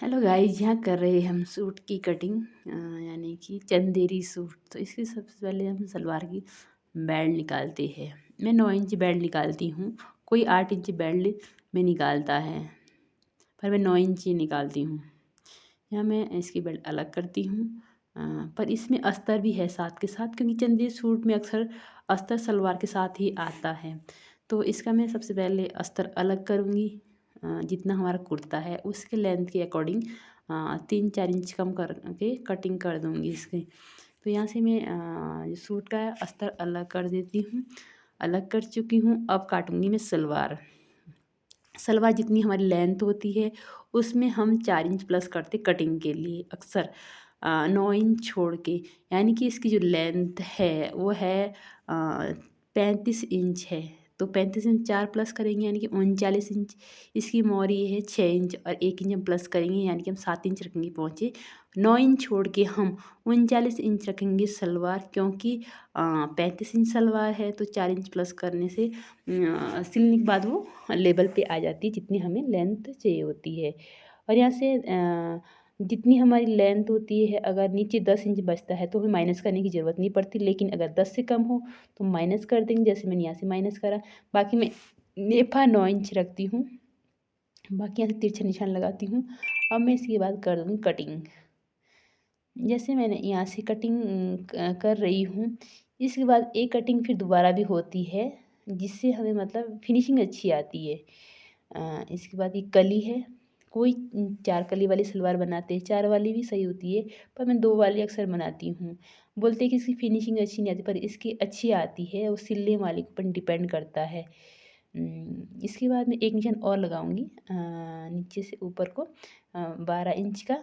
Hello guys, यहाँ कर रहे हम सूट की कटिंग यानी कि चंदेरी सूट। तो इसकी सबसे पहले हम सलवार की बेल्ट निकालते हैं। मैं 9 इंच बेल्ट निकालती हूँ। कोई 8 इंच बेल्ट में निकालता है, पर मैं 9 इंच ही निकालती हूँ। यहाँ मैं इसकी बेल्ट अलग करती हूँ। पर इसमें अस्तर भी है साथ के साथ, क्योंकि चंदेरी सूट में अक्सर अस्तर सलवार के साथ ही आता है। तो इसका मैं सबसे पहले अस्तर अलग करूँगी। जितना हमारा कुर्ता है उसके लेंथ के अकॉर्डिंग 3-4 इंच कम करके कटिंग कर दूँगी इसके। तो यहाँ से मैं सूट का अस्तर अलग कर देती हूँ। अलग कर चुकी हूँ, अब काटूँगी मैं सलवार। सलवार जितनी हमारी लेंथ होती है उसमें हम 4 इंच प्लस करते कटिंग के लिए अक्सर 9 इंच छोड़ के। यानी कि इसकी जो लेंथ है वो है 35 इंच है। तो 35 इंच 4 प्लस करेंगे यानी कि 39 इंच। इसकी मोहरी है 6 इंच और 1 इंच हम प्लस करेंगे यानी कि हम 7 इंच रखेंगे पहुँचे। 9 इंच छोड़ के हम 39 इंच रखेंगे सलवार, क्योंकि 35 इंच सलवार है तो 4 इंच प्लस करने से सिलने के बाद वो लेवल पे आ जाती है जितनी हमें लेंथ चाहिए होती है। और यहाँ से जितनी हमारी लेंथ होती है, अगर नीचे 10 इंच बचता है तो हमें माइनस करने की ज़रूरत नहीं पड़ती, लेकिन अगर 10 से कम हो तो माइनस कर देंगे, जैसे मैंने यहाँ से माइनस करा। बाकी मैं नेफा 9 इंच रखती हूँ। बाकी यहाँ से तिरछा निशान लगाती हूँ। अब मैं इसके बाद कर दूँगी कटिंग। जैसे मैंने यहाँ से कटिंग कर रही हूँ, इसके बाद एक कटिंग फिर दोबारा भी होती है जिससे हमें मतलब फिनिशिंग अच्छी आती है। इसके बाद ये कली है। कोई 4 कली वाली सलवार बनाते हैं, 4 वाली भी सही होती है, पर मैं 2 वाली अक्सर बनाती हूँ। बोलते हैं कि इसकी फिनिशिंग अच्छी नहीं आती, पर इसकी अच्छी आती है, वो सिलने वाले के ऊपर डिपेंड करता है। इसके बाद मैं एक निशान और लगाऊंगी नीचे से ऊपर को 12 इंच का।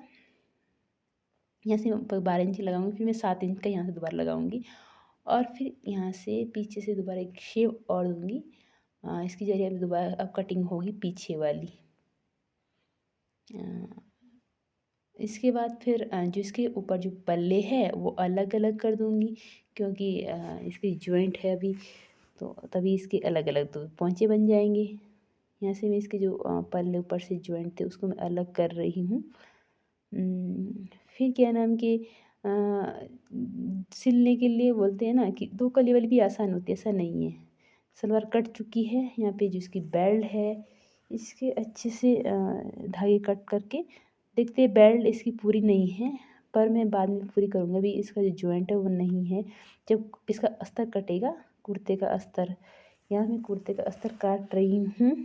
यहाँ से ऊपर 12 इंच लगाऊंगी, फिर मैं 7 इंच का यहाँ से दोबारा लगाऊंगी और फिर यहाँ से पीछे से दोबारा एक शेप और दूंगी। इसकी जरिए अब दोबारा अब कटिंग होगी पीछे वाली। इसके बाद फिर जो इसके ऊपर जो पल्ले है वो अलग अलग कर दूंगी, क्योंकि इसकी जॉइंट है अभी, तो तभी इसके अलग अलग दो पोंचे बन जाएंगे। यहाँ से मैं इसके जो पल्ले ऊपर से जॉइंट थे उसको मैं अलग कर रही हूँ। फिर क्या नाम कि सिलने के लिए बोलते हैं ना कि 2 कली वाली भी आसान होती है, ऐसा नहीं है। सलवार कट चुकी है, यहाँ पे जो इसकी बेल्ट है इसके अच्छे से धागे कट करके देखते हैं। बेल्ट इसकी पूरी नहीं है, पर मैं बाद में पूरी करूँगी। अभी इसका जो जॉइंट है वो नहीं है। जब इसका अस्तर कटेगा कुर्ते का अस्तर, यहाँ मैं कुर्ते का अस्तर काट रही हूँ।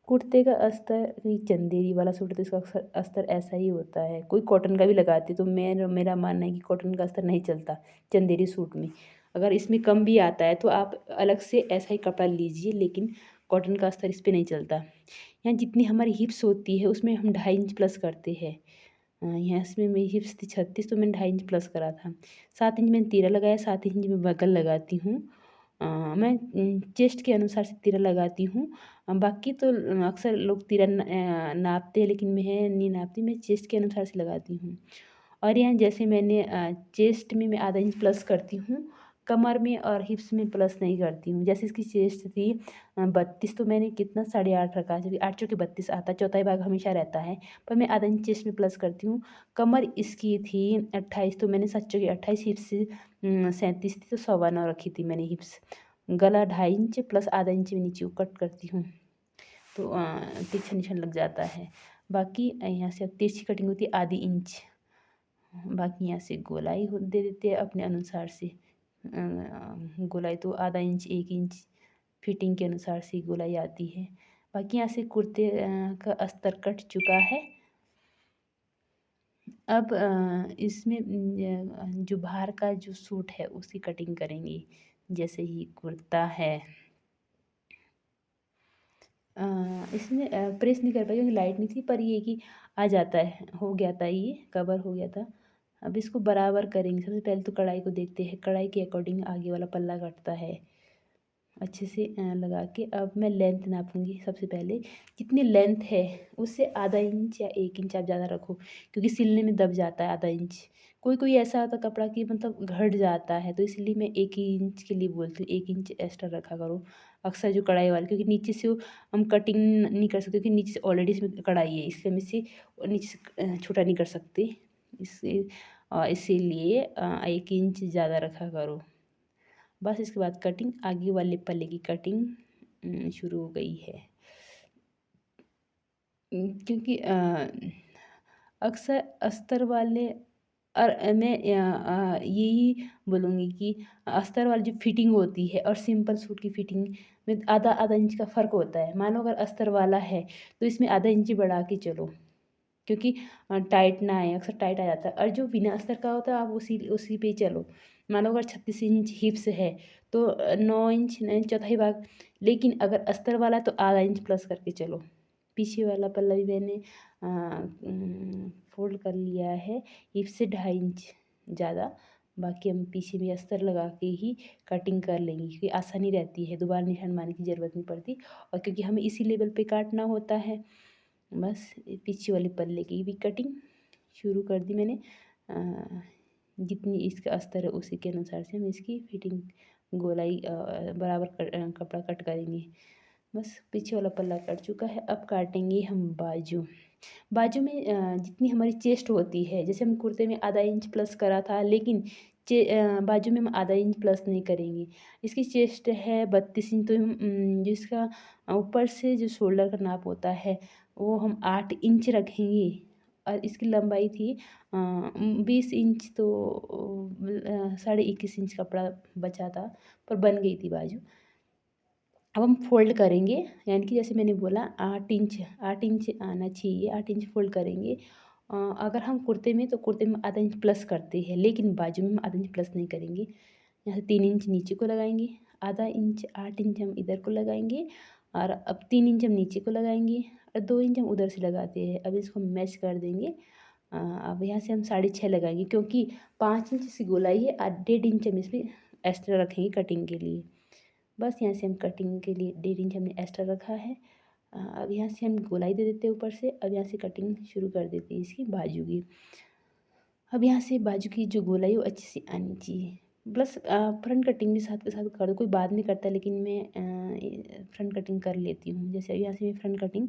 कुर्ते का अस्तर ये चंदेरी वाला सूट है तो इसका अक्सर अस्तर ऐसा ही होता है। कोई कॉटन का भी लगाती है, तो मेरा मानना है कि कॉटन का अस्तर नहीं चलता चंदेरी सूट में। अगर इसमें कम भी आता है तो आप अलग से ऐसा ही कपड़ा लीजिए, लेकिन कॉटन का अस्तर इस पर नहीं चलता। यहाँ जितनी हमारी हिप्स होती है उसमें हम 2.5 इंच प्लस करते हैं। यहाँ इसमें मेरी हिप्स थी 36, तो मैंने 2.5 इंच प्लस करा था। 7 इंच मैंने तीरा लगाया, 7 इंच में बगल लगाती हूँ। मैं चेस्ट के अनुसार से तीरा लगाती हूँ। बाकी तो अक्सर लोग तीरा नापते हैं, लेकिन मैं नहीं नापती, मैं चेस्ट के अनुसार से लगाती हूँ। और यहाँ जैसे मैंने चेस्ट में मैं आधा इंच प्लस करती हूँ, कमर में और हिप्स में प्लस नहीं करती हूँ। जैसे इसकी चेस्ट थी 32, तो मैंने कितना 8.5 रखा, जबकि 8 चौके 32 आता है, चौथाई भाग हमेशा रहता है, पर मैं आधा इंच चेस्ट में प्लस करती हूँ। कमर इसकी थी 28, तो मैंने 7 चौके 28, हिप्स 37 थी तो 9.25 रखी थी मैंने हिप्स। गला 2.5 इंच प्लस आधा इंच में नीचे को कट करती हूँ, तो तिरछा निशान लग जाता है। बाकी यहाँ से अब तिरछी कटिंग होती है आधी इंच। बाकी यहाँ से गोलाई दे देते हैं अपने अनुसार से। गोलाई तो आधा इंच 1 इंच फिटिंग के अनुसार से गोलाई आती है। बाकी यहाँ से कुर्ते का अस्तर कट चुका है। अब इसमें जो बाहर का जो सूट है उसकी कटिंग करेंगे। जैसे ही कुर्ता है, इसमें प्रेस नहीं कर पाई क्योंकि लाइट नहीं थी, पर ये कि आ जाता है, हो गया था, ये कवर हो गया था। अब इसको बराबर करेंगे। सबसे पहले तो कढ़ाई को देखते हैं, कढ़ाई के अकॉर्डिंग आगे वाला पल्ला कटता है। अच्छे से लगा के अब मैं लेंथ नापूंगी। सबसे पहले जितनी लेंथ है उससे आधा इंच या 1 इंच आप ज़्यादा रखो, क्योंकि सिलने में दब जाता है आधा इंच। कोई कोई ऐसा होता कपड़ा कि मतलब घट जाता है, तो इसलिए मैं 1 ही इंच के लिए बोलती हूँ, 1 इंच एक्स्ट्रा रखा करो अक्सर जो कढ़ाई वाले, क्योंकि नीचे से हम कटिंग नहीं कर सकते, क्योंकि नीचे से ऑलरेडी इसमें कढ़ाई है, इसलिए हम इसे नीचे से छोटा नहीं कर सकते। इसीलिए 1 इंच ज़्यादा रखा करो। बस इसके बाद कटिंग, आगे वाले पल्ले की कटिंग शुरू हो गई है। क्योंकि अक्सर अस्तर वाले और मैं यही बोलूँगी कि अस्तर वाली जो फिटिंग होती है और सिंपल सूट की फिटिंग में आधा आधा इंच का फ़र्क होता है। मानो अगर अस्तर वाला है तो इसमें आधा इंच बढ़ा के चलो, क्योंकि टाइट ना आए, अक्सर टाइट आ जाता है। और जो बिना अस्तर का होता है आप उसी उसी पे चलो। मान लो अगर 36 इंच हिप्स है तो 9 इंच 9 चौथाई भाग, लेकिन अगर अस्तर वाला तो आधा इंच प्लस करके चलो। पीछे वाला पल्ला भी मैंने फोल्ड कर लिया है हिप से 2.5 इंच ज़्यादा। बाकी हम पीछे भी अस्तर लगा के ही कटिंग कर लेंगे, क्योंकि आसानी रहती है, दोबारा निशान मारने की ज़रूरत नहीं पड़ती, और क्योंकि हमें इसी लेवल पे काटना होता है। बस पीछे वाले पल्ले की भी कटिंग शुरू कर दी मैंने। जितनी इसका अस्तर है उसी के अनुसार से हम इसकी फिटिंग गोलाई बराबर कपड़ा कट करेंगे। बस पीछे वाला पल्ला कट चुका है, अब काटेंगे हम बाजू। बाजू में जितनी हमारी चेस्ट होती है, जैसे हम कुर्ते में आधा इंच प्लस करा था, लेकिन बाजू में हम आधा इंच प्लस नहीं करेंगे। इसकी चेस्ट है 32 इंच, तो हम जो इसका ऊपर से जो शोल्डर का नाप होता है वो हम 8 इंच रखेंगे, और इसकी लंबाई थी 20 इंच, तो 21.5 इंच कपड़ा बचा था, पर बन गई थी बाजू। अब हम फोल्ड करेंगे, यानी कि जैसे मैंने बोला 8 इंच आना चाहिए, 8 इंच फोल्ड करेंगे। अगर हम कुर्ते में तो कुर्ते में आधा इंच प्लस करते हैं, लेकिन बाजू में हम आधा इंच प्लस नहीं करेंगे। यहाँ से 3 इंच नीचे को लगाएंगे, आधा इंच 8 इंच हम इधर को लगाएंगे, और अब 3 इंच हम नीचे को लगाएंगे, और 2 इंच हम उधर से लगाते हैं। अब इसको मैच कर देंगे। अब यहाँ से हम 6.5 लगाएंगे, क्योंकि 5 इंच से गोलाई है, 1.5 इंच हम इसमें एक्स्ट्रा रखेंगे कटिंग के लिए। बस यहाँ से हम कटिंग के लिए 1.5 इंच हमने एक्स्ट्रा रखा है। अब यहाँ से हम गोलाई दे देते हैं ऊपर से। अब यहाँ से कटिंग शुरू कर देते हैं इसकी बाजू की। अब यहाँ से बाजू की जो गोलाई वो अच्छी सी आनी चाहिए। प्लस फ्रंट कटिंग भी साथ के साथ कर दो, कोई बाद में करता है, लेकिन मैं फ्रंट कटिंग कर लेती हूँ। जैसे यहाँ से मैं फ्रंट कटिंग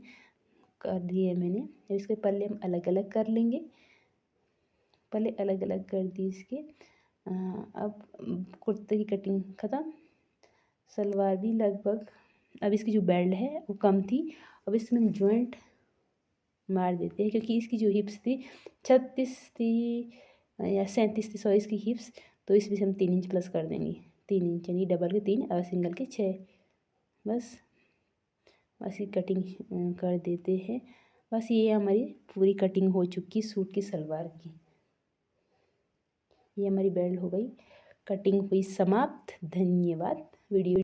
कर दी है मैंने। अब इसके पल्ले हम अलग अलग कर लेंगे, पल्ले अलग अलग कर दिए इसके। अब कुर्ते की कटिंग ख़त्म, सलवार भी लगभग। अब इसकी जो बेल्ट है वो कम थी, अब इसमें हम जॉइंट मार देते हैं, क्योंकि इसकी जो हिप्स थी 36 थी या 37 थी, इसकी हिप्स, तो इसमें से हम 3 इंच प्लस कर देंगे। 3 इंच यानी डबल के 3 और सिंगल के 6। बस ऐसी कटिंग कर देते हैं। बस ये हमारी पूरी कटिंग हो चुकी सूट की सलवार की। ये हमारी बेल्ट हो गई, कटिंग हुई समाप्त। धन्यवाद। वीडियो